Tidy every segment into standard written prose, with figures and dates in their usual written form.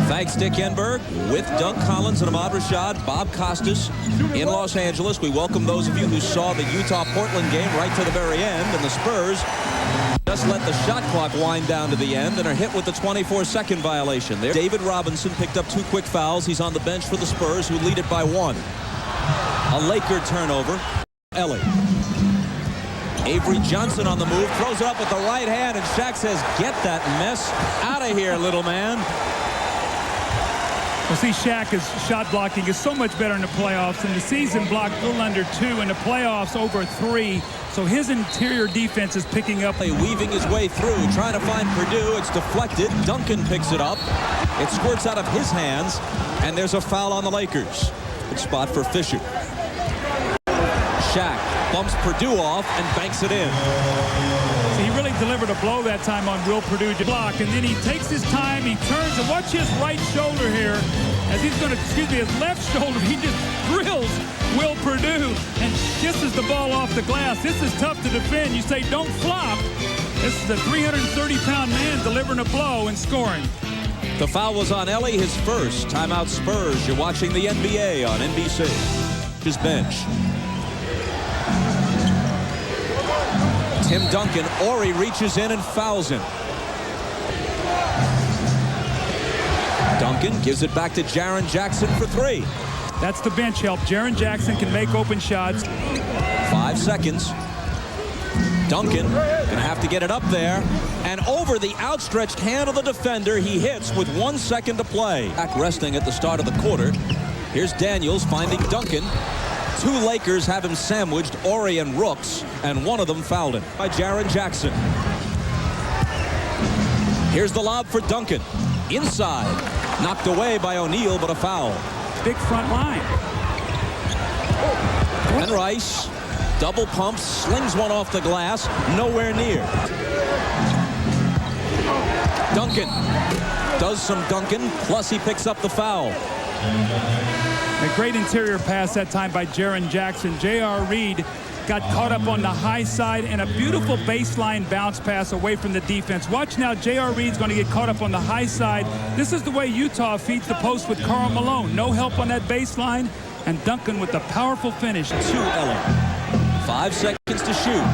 Thanks, Dick Enberg, with Doug Collins and Ahmad Rashad, Bob Costas in Los Angeles. We welcome those of you who saw the Utah-Portland game right to the very end, and the Spurs just let the shot clock wind down to the end and are hit with the 24-second violation. There, David Robinson picked up 2 quick fouls. He's on the bench for the Spurs, who lead it by 1. A Laker turnover. Ellie. Avery Johnson on the move, throws it up with the right hand, and Shaq says, "Get that mess out of here, little man." Well, see, Shaq's shot blocking is so much better in the playoffs. In the season, blocked a little under 2. In the playoffs, over 3. So his interior defense is picking up. Weaving his way through, trying to find Purdue. It's deflected. Duncan picks it up. It squirts out of his hands, and there's a foul on the Lakers. Good spot for Fisher. Shaq bumps Purdue off and banks it in. So he really delivered a blow that time on Will Purdue to block, and then he takes his time, he turns, and watch his right shoulder here as he's going to, his left shoulder, he just drills Will Purdue and kisses the ball off the glass. This is tough to defend. You say don't flop. This is a 330-pound man delivering a blow and scoring. The foul was on Ellie, his first. Timeout Spurs. You're watching the NBA on NBC. His bench. Tim Duncan, Ori reaches in and fouls him. Duncan gives it back to Jaren Jackson for 3. That's the bench help. Jaren Jackson can make open shots. 5 seconds. Duncan gonna have to get it up there, and over the outstretched hand of the defender, he hits with 1 second to play. Back resting at the start of the quarter. Here's Daniels finding Duncan. 2 Lakers have him sandwiched, Ori and Rooks, and one of them fouled him by Jaren Jackson. Here's the lob for Duncan. Inside. Knocked away by O'Neal, but a foul. Big front line. And Rice, double pumps, slings one off the glass, nowhere near. Duncan does some Duncan, plus he picks up the foul. A great interior pass that time by Jaren Jackson. J.R. Reed got caught up on the high side, and a beautiful baseline bounce pass away from the defense. Watch now, J.R. Reed's going to get caught up on the high side. This is the way Utah feeds the post with Karl Malone. No help on that baseline, and Duncan with the powerful finish. To Ellen. 5 seconds to shoot.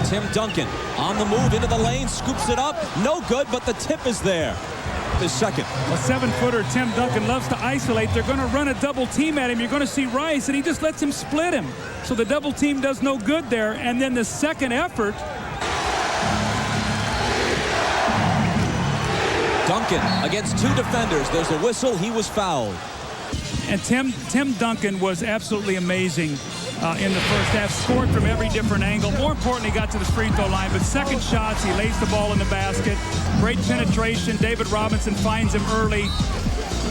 Tim Duncan on the move into the lane, scoops it up. No good, but the tip is there. His second. A 7-footer, Tim Duncan, loves to isolate. They're going to run a double team at him. You're going to see Rice, and he just lets him split him. So the double team does no good there. And then the second effort. Duncan against 2 defenders. There's a whistle. He was fouled. And Tim Duncan was absolutely amazing in the first half. Scored from every different angle. More importantly, got to the free throw line. But second shots, he lays the ball in the basket. Great penetration. David Robinson finds him early.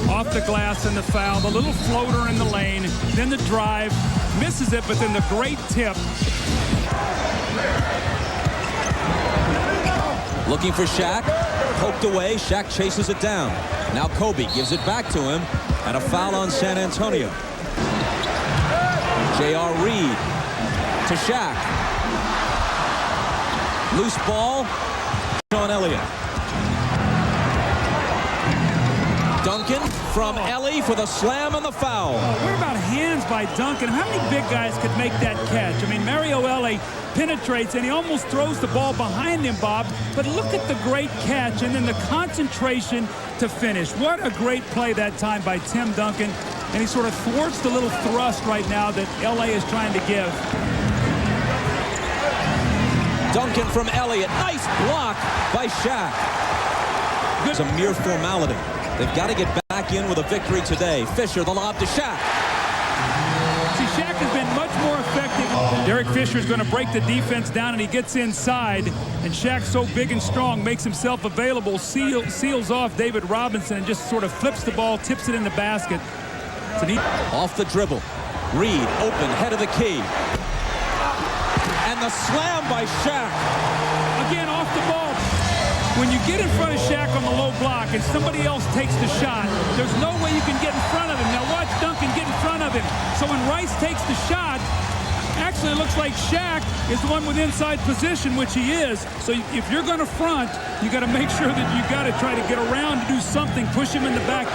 Off the glass and the foul. The little floater in the lane. Then the drive. Misses it, but then the great tip. Looking for Shaq. Poked away. Shaq chases it down. Now Kobe gives it back to him. And a foul on San Antonio. J.R. Reed to Shaq. Loose ball. Sean Elliott. Duncan from Ellie for the slam and the foul. What about hands by Duncan? How many big guys could make that catch? I mean, Mario Ellie penetrates, and he almost throws the ball behind him, Bob. But look at the great catch, and then the concentration to finish. What a great play that time by Tim Duncan. And he sort of thwarts the little thrust right now that LA is trying to give. Duncan from Elliott. Nice block by Shaq. It's a mere formality. They've got to get back in with a victory today. Fisher, the lob to Shaq. See, Shaq has been much more effective. Derek Fisher's going to break the defense down, and he gets inside. And Shaq, so big and strong, makes himself available, seals off David Robinson, and just sort of flips the ball, tips it in the basket. Off the dribble. Reed open, head of the key. And the slam by Shaq. Again, off the ball. When you get in front of Shaq on the low block and somebody else takes the shot, there's no way you can get in front of him. Now watch Duncan get in front of him. So when Rice takes the shot, actually actually looks like Shaq is the one with inside position, which he is. So if you're going to front, you got to make sure that you got to try to get around to do something, push him in the back.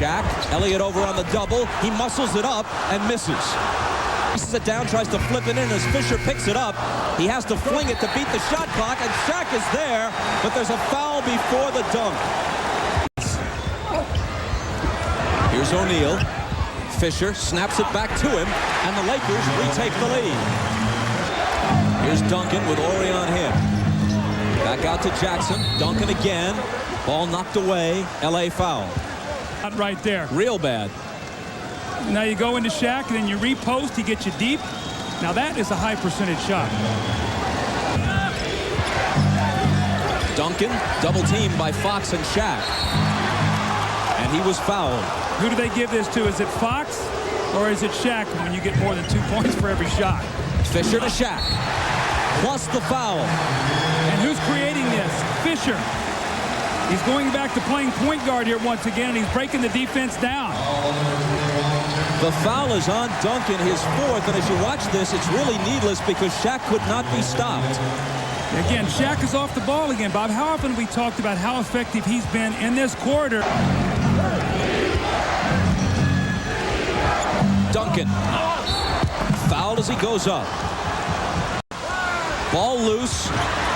Shaq, Elliott over on the double. He muscles it up and misses. Pieces it down, tries to flip it in as Fisher picks it up. He has to fling it to beat the shot clock, and Shaq is there, but there's a foul before the dunk. Here's O'Neal. Fisher snaps it back to him, and the Lakers retake the lead. Here's Duncan with Ori on him. Back out to Jackson. Duncan again. Ball knocked away. LA foul. Right there. Real bad. Now you go into Shaq, and then you repost. He gets you deep. Now that is a high percentage shot. Duncan, double teamed by Fox and Shaq. And he was fouled. Who do they give this to? Is it Fox or is it Shaq when you get more than 2 points for every shot? Fisher to Shaq. Plus the foul. And who's creating this? Fisher. He's going back to playing point guard here once again, and he's breaking the defense down. The foul is on Duncan, his fourth, and as you watch this, it's really needless because Shaq could not be stopped. Again, Shaq is off the ball again. Bob, how often have we talked about how effective he's been in this quarter? Duncan. Fouled as he goes up. Ball loose.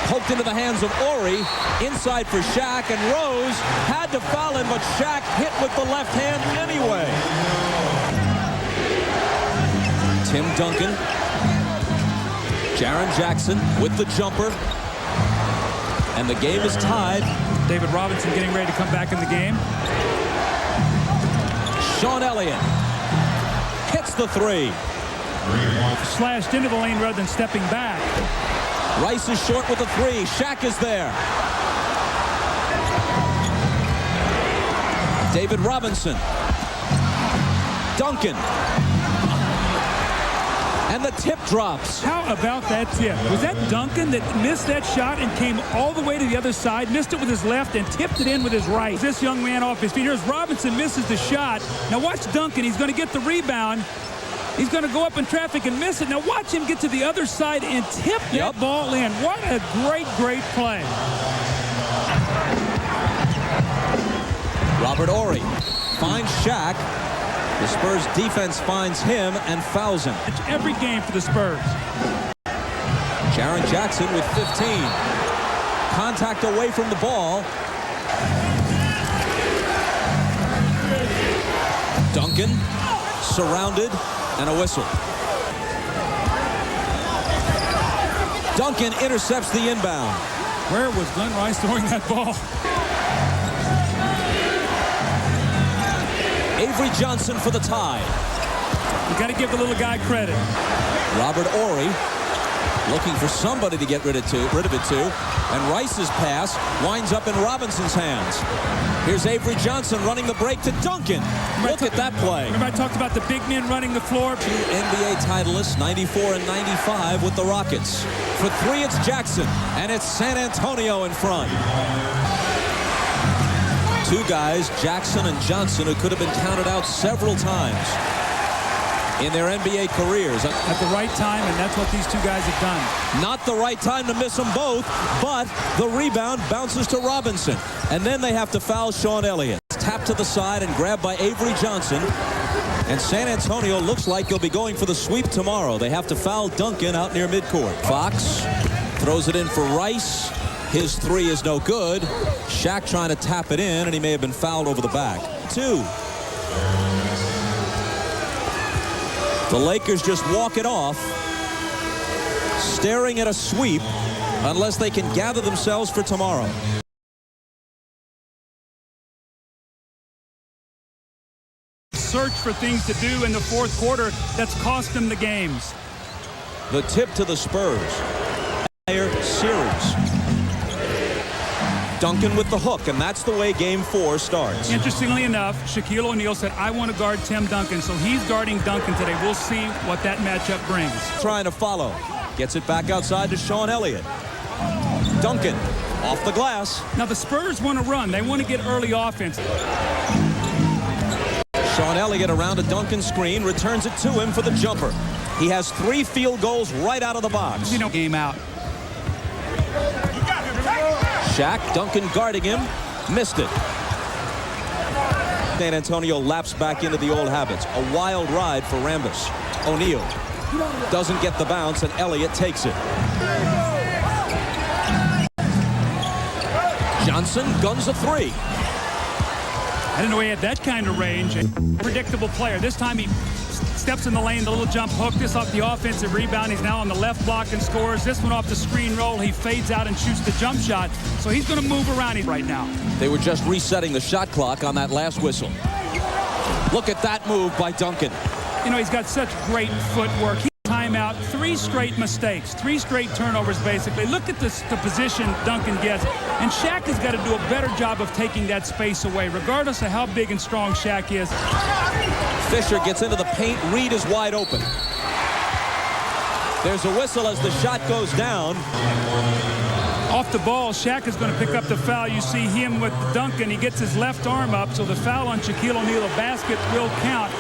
Poked into the hands of Ori. Inside for Shaq, and Rose had to foul him, but Shaq hit with the left hand anyway. Tim Duncan. Jaren Jackson with the jumper. And the game is tied. David Robinson getting ready to come back in the game. Sean Elliott hits the three. Slashed into the lane rather than stepping back. Rice is short with the three. Shaq is there. David Robinson. Duncan. And the tip drops. How about that tip? Was that Duncan that missed that shot and came all the way to the other side, missed it with his left, and tipped it in with his right? This young man off his feet. Here's Robinson misses the shot. Now watch Duncan. He's going to get the rebound. He's going to go up in traffic and miss it. Now watch him get to the other side and tip that ball in. What a great, great play. Robert Ori finds Shaq. The Spurs defense finds him and fouls him. It's every game for the Spurs. Jaren Jackson with 15. Contact away from the ball. Duncan surrounded. And a whistle. Duncan intercepts the inbound. Where was Glenn Rice throwing that ball? Avery Johnson for the tie. You got to give the little guy credit. Robert Ori looking for somebody to get rid of it to. And Rice's pass winds up in Robinson's hands. Here's Avery Johnson running the break to Duncan. Look at that play. Remember I talked about the big men running the floor? Two NBA titleists, 94 and 95 with the Rockets. For three, it's Jackson, and it's San Antonio in front. Two guys, Jackson and Johnson, who could have been counted out several times in their NBA careers. At the right time, and that's what these two guys have done. Not the right time to miss them both, but the rebound bounces to Robinson. And then they have to foul Sean Elliott. Tap to the side and grabbed by Avery Johnson. And San Antonio looks like they'll be going for the sweep tomorrow. They have to foul Duncan out near midcourt. Fox throws it in for Rice. His three is no good. Shaq trying to tap it in, and he may have been fouled over the back. Two. The Lakers just walk it off, staring at a sweep unless they can gather themselves for tomorrow. Search for things to do in the fourth quarter that's cost them the games. The tip to the Spurs. Series. Duncan with the hook, and that's the way game 4 starts. Interestingly enough, Shaquille O'Neal said, I want to guard Tim Duncan, so he's guarding Duncan today. We'll see what that matchup brings. Trying to follow. Gets it back outside to Sean Elliott. Duncan off the glass. Now the Spurs want to run. They want to get early offense. Sean Elliott around a Duncan screen, returns it to him for the jumper. He has 3 field goals right out of the box. You know, game out. Shaq, Duncan guarding him, missed it. San Antonio laps back into the old habits. A wild ride for Rambis. O'Neal doesn't get the bounce, and Elliott takes it. Johnson guns a 3. I didn't know he had that kind of range. Predictable player. This time he steps in the lane, the little jump hook. This off the offensive rebound. He's now on the left block and scores. This one off the screen roll. He fades out and shoots the jump shot. So he's going to move around right now. They were just resetting the shot clock on that last whistle. Look at that move by Duncan. You know, he's got such great footwork. Timeout, 3 straight mistakes, 3 straight turnovers, basically. Look at the position Duncan gets. And Shaq has got to do a better job of taking that space away, regardless of how big and strong Shaq is. Fisher gets into the paint. Reed is wide open. There's a whistle as the shot goes down. Off the ball, Shaq is going to pick up the foul. You see him with Duncan. He gets his left arm up, so the foul on Shaquille O'Neal, a basket, will count.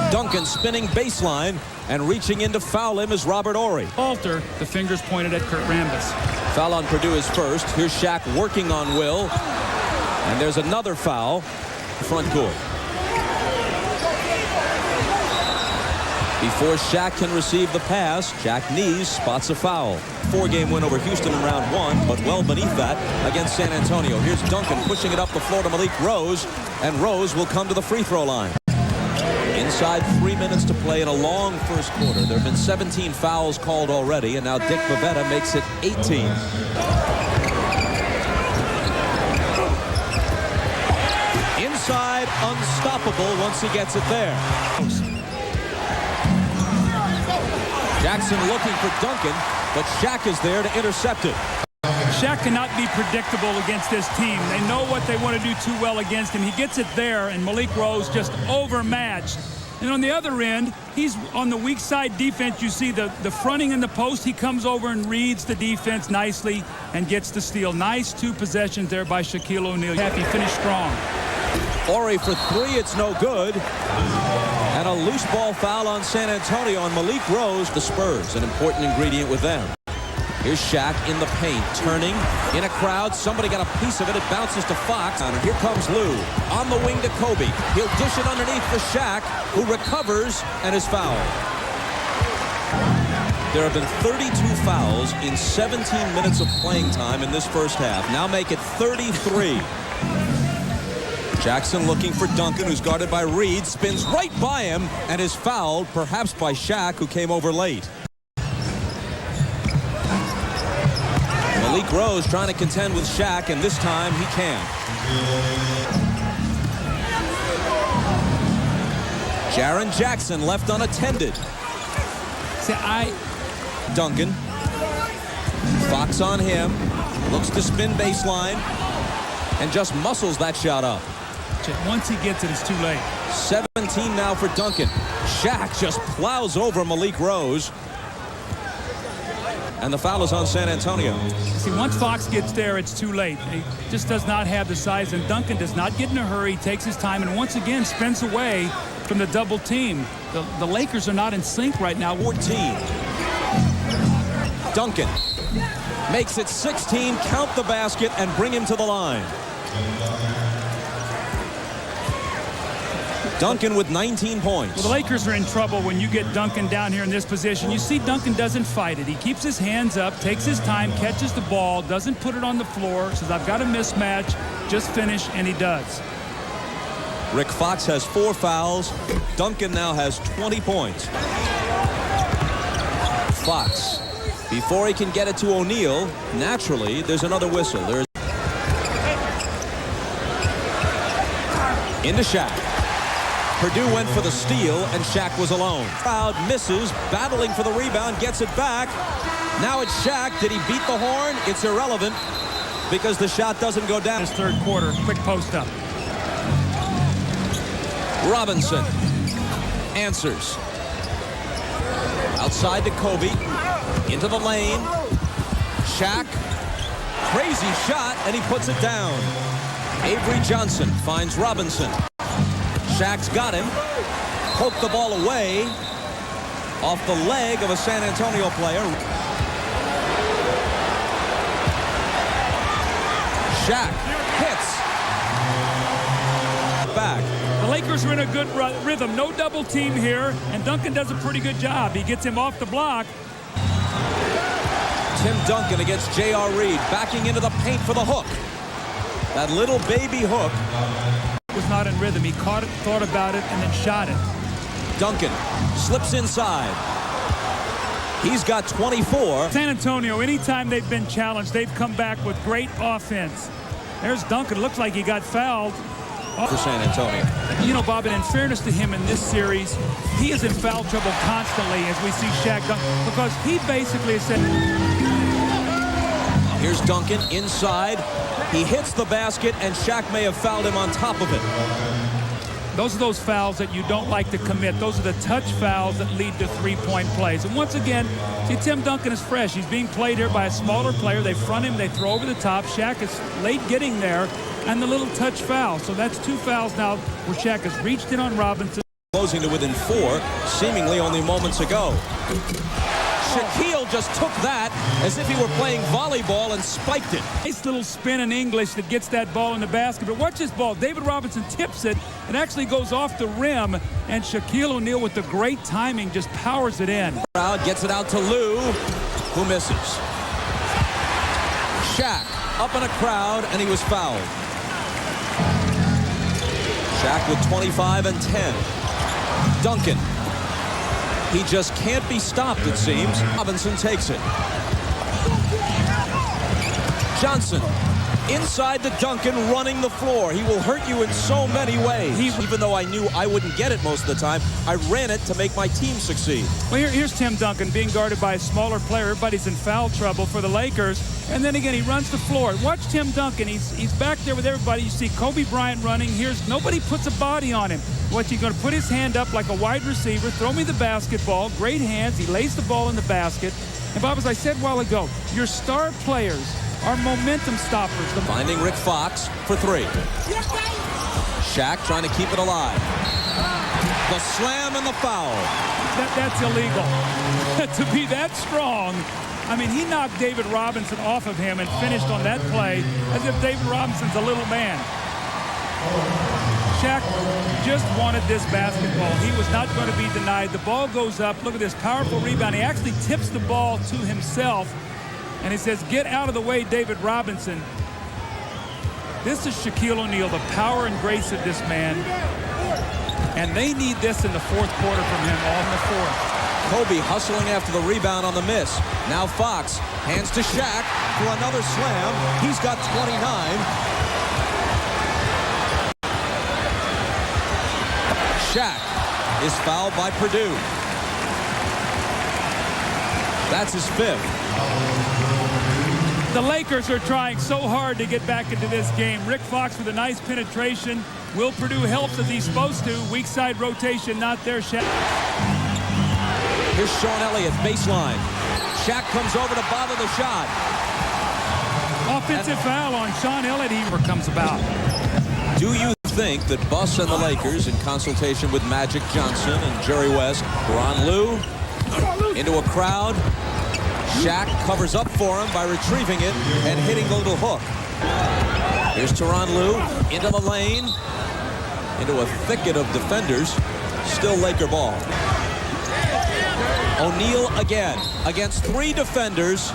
Duncan spinning baseline and reaching in to foul him is Robert Horry. Alter, the fingers pointed at Kurt Rambis. Foul on Purdue is first. Here's Shaq working on Will. And there's another foul. Front court. Before Shaq can receive the pass, Jack Nees spots a foul. 4-game win over Houston in round 1, but well beneath that against San Antonio. Here's Duncan pushing it up the floor to Malik Rose, and Rose will come to the free throw line. Inside 3 minutes to play in a long first quarter. There have been 17 fouls called already, and now Dick Bavetta makes it 18. Inside, unstoppable once he gets it there. Jackson looking for Duncan, but Shaq is there to intercept it. Shaq cannot be predictable against this team. They know what they want to do too well against him. He gets it there, and Malik Rose just overmatched. And on the other end, he's on the weak side defense. You see the fronting in the post. He comes over and reads the defense nicely and gets the steal. Nice 2 possessions there by Shaquille O'Neal. Happy finished strong. Horry for 3, it's no good. And a loose ball foul on San Antonio on Malik Rose. The Spurs, an important ingredient with them. Here's Shaq in the paint, turning in a crowd. Somebody got a piece of it. It bounces to Fox. And here comes Lou on the wing to Kobe. He'll dish it underneath for Shaq, who recovers and is fouled. There have been 32 fouls in 17 minutes of playing time in this first half. Now make it 33. Jackson looking for Duncan, who's guarded by Reed, spins right by him and is fouled, perhaps by Shaq, who came over late. Malik Rose trying to contend with Shaq, and this time he can. Jaren Jackson left unattended. Duncan. Fox on him. Looks to spin baseline and just muscles that shot up. Once he gets it, it's too late. 17 now for Duncan. Shaq just plows over Malik Rose. And the foul is on San Antonio. See, once Fox gets there, it's too late. He just does not have the size, and Duncan does not get in a hurry, takes his time, and once again spins away from the double team. The Lakers are not in sync right now. 14. Duncan makes it 16, count the basket, and bring him to the line. Duncan with 19 points. Well, the Lakers are in trouble when you get Duncan down here in this position. You see Duncan doesn't fight it. He keeps his hands up, takes his time, catches the ball, doesn't put it on the floor, says, I've got a mismatch, just finish, and he does. Rick Fox has 4 fouls. Duncan now has 20 points. Fox, before he can get it to O'Neal, naturally, there's another whistle. There's into Shaq. Purdue went for the steal, and Shaq was alone. Crowd misses, battling for the rebound, gets it back. Now it's Shaq. Did he beat the horn? It's irrelevant because the shot doesn't go down. This third quarter, quick post up. Robinson answers. Outside to Kobe. Into the lane. Shaq. Crazy shot, and he puts it down. Avery Johnson finds Robinson. Shaq's got him. Poked the ball away off the leg of a San Antonio player. Shaq hits. Back. The Lakers are in a good rhythm. No double team here, and Duncan does a pretty good job. He gets him off the block. Tim Duncan against J.R. Reed, backing into the paint for the hook. That little baby hook. Was not in rhythm. He caught it, thought about it, and then shot it. Duncan slips inside. He's got 24. San Antonio, anytime they've been challenged, they've come back with great offense. There's Duncan. Looks like he got fouled. For San Antonio. You know, Bob, and in fairness to him in this series, he is in foul trouble constantly as we see Shaq dunk, because he basically has said... Here's Duncan inside. He hits the basket, and Shaq may have fouled him on top of it. Those are those fouls that you don't like to commit. Those are the touch fouls that lead to three-point plays. And once again, see, Tim Duncan is fresh. He's being played here by a smaller player. They front him, they throw over the top. Shaq is late getting there, and the little touch foul. So that's two fouls now where Shaq has reached in on Robinson. Closing to within 4, seemingly only moments ago. Shaquille just took that as if he were playing volleyball and spiked it. Nice little spin in English that gets that ball in the basket. But watch this ball. David Robinson tips it. It actually goes off the rim, and Shaquille O'Neal with the great timing just powers it in. Crowd gets it out to Lou, who misses. Shaq up in a crowd, and he was fouled. Shaq with 25 and 10. Duncan. He just can't be stopped, it seems. Robinson takes it. Johnson inside to Duncan, running the floor. He will hurt you in so many ways. Even though I knew I wouldn't get it most of the time, I ran it to make my team succeed. Well, here's Tim Duncan being guarded by a smaller player. Everybody's in foul trouble for the Lakers. And then again, he runs the floor. Watch Tim Duncan. He's back there with everybody. You see Kobe Bryant running. Nobody puts a body on him. What's he going to put his hand up like a wide receiver, throw me the basketball, great hands. He lays the ball in the basket. And Bob, as I said a while ago, your star players are momentum stoppers. Finding Rick Fox for 3. Shaq trying to keep it alive. The slam and the foul. That's illegal. To be that strong. I mean, he knocked David Robinson off of him and finished on that play as if David Robinson's a little man. Shaq just wanted this basketball. He was not going to be denied. The ball goes up. Look at this powerful rebound. He actually tips the ball to himself. And he says, get out of the way, David Robinson. This is Shaquille O'Neal, the power and grace of this man. And they need this in the fourth quarter from him, all in the fourth. Kobe hustling after the rebound on the miss. Now Fox hands to Shaq for another slam. He's got 29. Shaq is fouled by Purdue. That's his 5th. The Lakers are trying so hard to get back into this game. Rick Fox with a nice penetration. Will Purdue helps as he's supposed to. Weak side rotation, not there. Shaq. Here's Sean Elliott, baseline. Shaq comes over to bother the shot. Offensive foul on Sean Elliott. He comes about. Do you think that Buss and the Lakers, in consultation with Magic Johnson and Jerry West, Ron Lou into a crowd? Shaq covers up for him by retrieving it and hitting the little hook. Here's Tyronn Lue into the lane, into a thicket of defenders. Still Laker ball. O'Neal again against 3 defenders.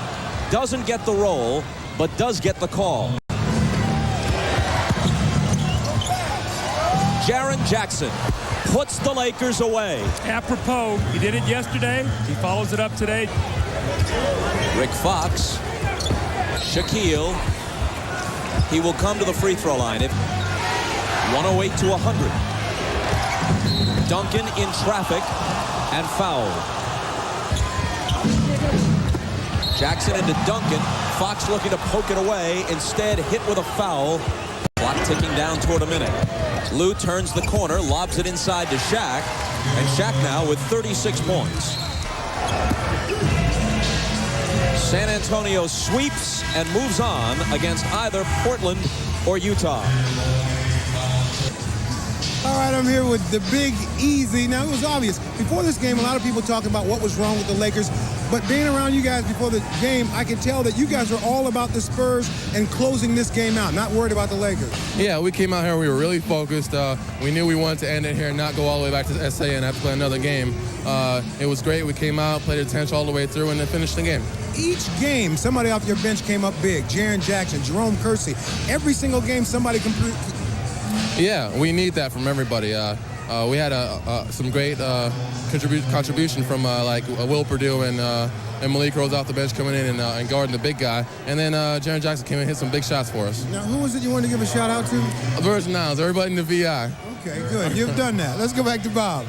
Doesn't get the roll, but does get the call. Jaren Jackson puts the Lakers away. Apropos, he did it yesterday. He follows it up today. Rick Fox, Shaquille. He will come to the free throw line. 108 to 100. Duncan in traffic and foul. Jackson into Duncan. Fox looking to poke it away. Instead, hit with a foul. Clock ticking down toward a minute. Lou turns the corner, lobs it inside to Shaq. And Shaq now with 36 points. San Antonio sweeps and moves on against either Portland or Utah. All right, I'm here with the Big Easy. Now, it was obvious. Before this game, a lot of people talking about what was wrong with the Lakers. But being around you guys before the game, I can tell that you guys are all about the Spurs and closing this game out, not worried about the Lakers. Yeah, we came out here, we were really focused. We knew we wanted to end it here and not go all the way back to SA and have to play another game. It was great. We came out, played attention all the way through, and then finished the game. Each game, somebody off your bench came up big. Jaren Jackson, Jerome Kersey. Every single game, somebody Yeah, we need that from everybody. We had some great contribution from like Will Perdue and Malik Rose off the bench coming in and guarding the big guy. And then Jaren Jackson came in and hit some big shots for us. Now, who was it you wanted to give a shout out to? Virgin Islands, everybody in the VI. Okay, good. You've done that. Let's go back to Bob.